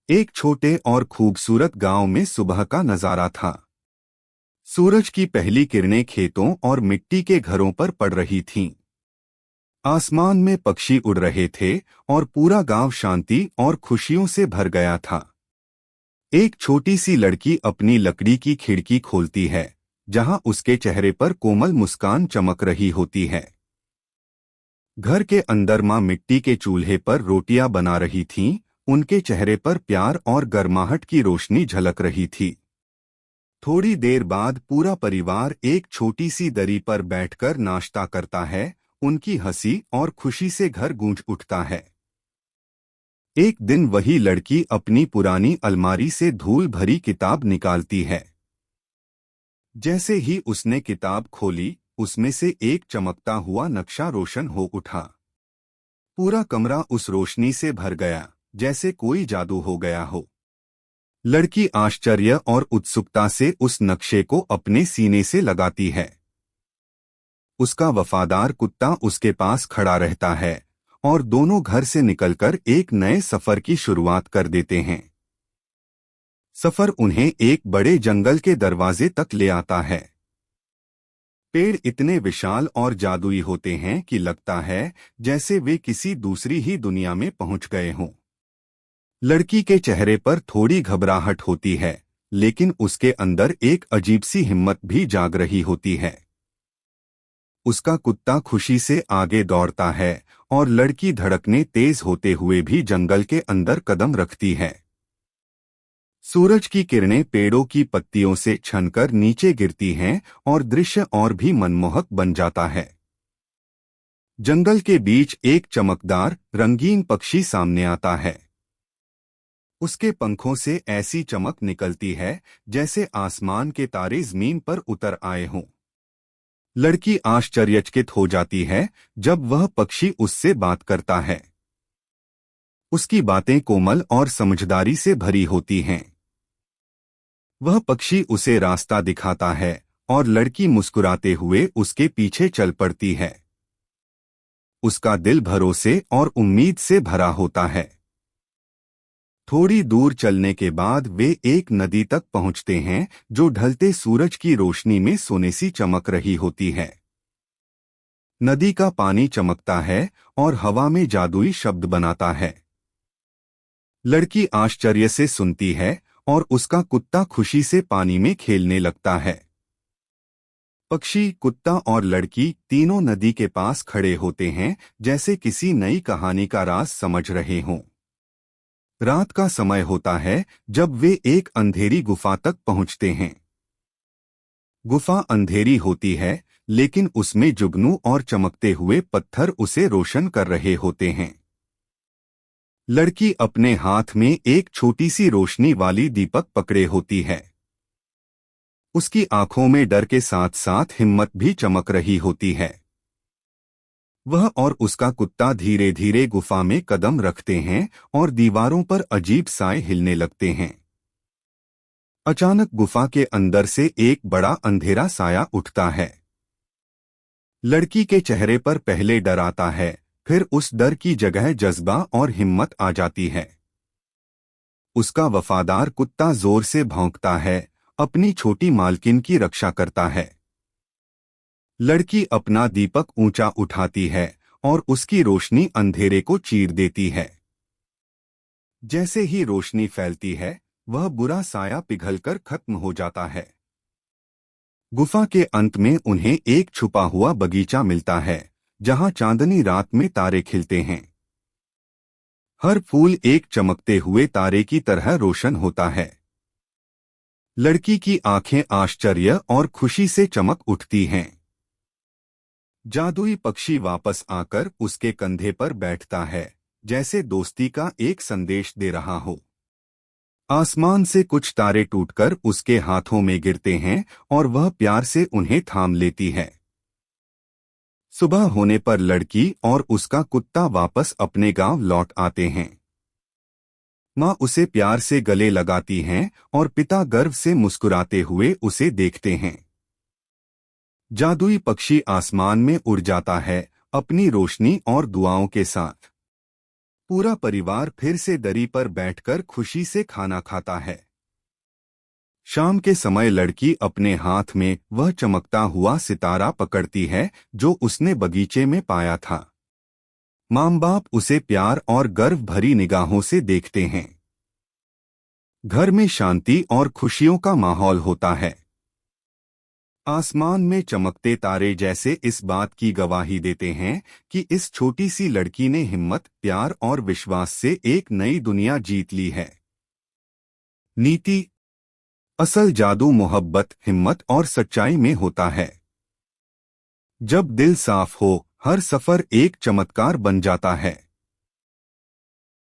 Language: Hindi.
एक छोटे और खूबसूरत गांव में सुबह का नजारा था। सूरज की पहली किरणें खेतों और मिट्टी के घरों पर पड़ रही थीं। आसमान में पक्षी उड़ रहे थे और पूरा गांव शांति और खुशियों से भर गया था। एक छोटी सी लड़की अपनी लकड़ी की खिड़की खोलती है, जहां उसके चेहरे पर कोमल मुस्कान चमक रही होती है। घर के अंदर माँ मिट्टी के चूल्हे पर रोटियां बना रही थीं। उनके चेहरे पर प्यार और गर्माहट की रोशनी झलक रही थी। थोड़ी देर बाद पूरा परिवार एक छोटी सी दरी पर बैठकर नाश्ता करता है। उनकी हंसी और खुशी से घर गूंज उठता है। एक दिन वही लड़की अपनी पुरानी अलमारी से धूल भरी किताब निकालती है। जैसे ही उसने किताब खोली, उसमें से एक चमकता हुआ नक्शा रोशन हो उठा। पूरा कमरा उस रोशनी से भर गया, जैसे कोई जादू हो गया हो। लड़की आश्चर्य और उत्सुकता से उस नक्शे को अपने सीने से लगाती है। उसका वफादार कुत्ता उसके पास खड़ा रहता है और दोनों घर से निकलकर एक नए सफर की शुरुआत कर देते हैं। सफर उन्हें एक बड़े जंगल के दरवाजे तक ले आता है। पेड़ इतने विशाल और जादुई होते हैं कि लगता है जैसे वे किसी दूसरी ही दुनिया में पहुंच गए हों। लड़की के चेहरे पर थोड़ी घबराहट होती है, लेकिन उसके अंदर एक अजीब सी हिम्मत भी जाग रही होती है। उसका कुत्ता खुशी से आगे दौड़ता है और लड़की धड़कने तेज होते हुए भी जंगल के अंदर कदम रखती है। सूरज की किरणें पेड़ों की पत्तियों से छनकर नीचे गिरती हैं और दृश्य और भी मनमोहक बन जाता है। जंगल के बीच एक चमकदार रंगीन पक्षी सामने आता है। उसके पंखों से ऐसी चमक निकलती है जैसे आसमान के तारे जमीन पर उतर आए हों। लड़की आश्चर्यचकित हो जाती है जब वह पक्षी उससे बात करता है। उसकी बातें कोमल और समझदारी से भरी होती हैं। वह पक्षी उसे रास्ता दिखाता है और लड़की मुस्कुराते हुए उसके पीछे चल पड़ती है। उसका दिल भरोसे और उम्मीद से भरा होता है। थोड़ी दूर चलने के बाद वे एक नदी तक पहुंचते हैं जो ढलते सूरज की रोशनी में सोने सी चमक रही होती है। नदी का पानी चमकता है और हवा में जादुई शब्द बनाता है। लड़की आश्चर्य से सुनती है और उसका कुत्ता खुशी से पानी में खेलने लगता है। पक्षी, कुत्ता और लड़की तीनों नदी के पास खड़े होते हैं, जैसे किसी नई कहानी का राज समझ रहे हों। रात का समय होता है जब वे एक अंधेरी गुफा तक पहुंचते हैं। गुफा अंधेरी होती है, लेकिन उसमें जुगनू और चमकते हुए पत्थर उसे रोशन कर रहे होते हैं। लड़की अपने हाथ में एक छोटी सी रोशनी वाली दीपक पकड़े होती है। उसकी आंखों में डर के साथ साथ हिम्मत भी चमक रही होती है। वह और उसका कुत्ता धीरे धीरे गुफा में कदम रखते हैं और दीवारों पर अजीब साए हिलने लगते हैं। अचानक गुफा के अंदर से एक बड़ा अंधेरा साया उठता है। लड़की के चेहरे पर पहले डर आता है, फिर उस डर की जगह जज्बा और हिम्मत आ जाती है। उसका वफादार कुत्ता जोर से भौंकता है, अपनी छोटी मालकिन की रक्षा करता है। लड़की अपना दीपक ऊंचा उठाती है और उसकी रोशनी अंधेरे को चीर देती है। जैसे ही रोशनी फैलती है, वह बुरा साया पिघलकर खत्म हो जाता है। गुफा के अंत में उन्हें एक छुपा हुआ बगीचा मिलता है, जहां चांदनी रात में तारे खिलते हैं। हर फूल एक चमकते हुए तारे की तरह रोशन होता है। लड़की की आंखें आश्चर्य और खुशी से चमक उठती हैं। जादुई पक्षी वापस आकर उसके कंधे पर बैठता है, जैसे दोस्ती का एक संदेश दे रहा हो। आसमान से कुछ तारे टूटकर उसके हाथों में गिरते हैं और वह प्यार से उन्हें थाम लेती है। सुबह होने पर लड़की और उसका कुत्ता वापस अपने गांव लौट आते हैं। माँ उसे प्यार से गले लगाती हैं और पिता गर्व से मुस्कुराते हुए उसे देखते हैं। जादुई पक्षी आसमान में उड़ जाता है, अपनी रोशनी और दुआओं के साथ। पूरा परिवार फिर से दरी पर बैठकर खुशी से खाना खाता है। शाम के समय लड़की अपने हाथ में वह चमकता हुआ सितारा पकड़ती है जो उसने बगीचे में पाया था। माँ बाप उसे प्यार और गर्व भरी निगाहों से देखते हैं। घर में शांति और खुशियों का माहौल होता है। आसमान में चमकते तारे जैसे इस बात की गवाही देते हैं कि इस छोटी सी लड़की ने हिम्मत, प्यार और विश्वास से एक नई दुनिया जीत ली है। नीति: असल जादू मोहब्बत, हिम्मत और सच्चाई में होता है। जब दिल साफ हो, हर सफर एक चमत्कार बन जाता है।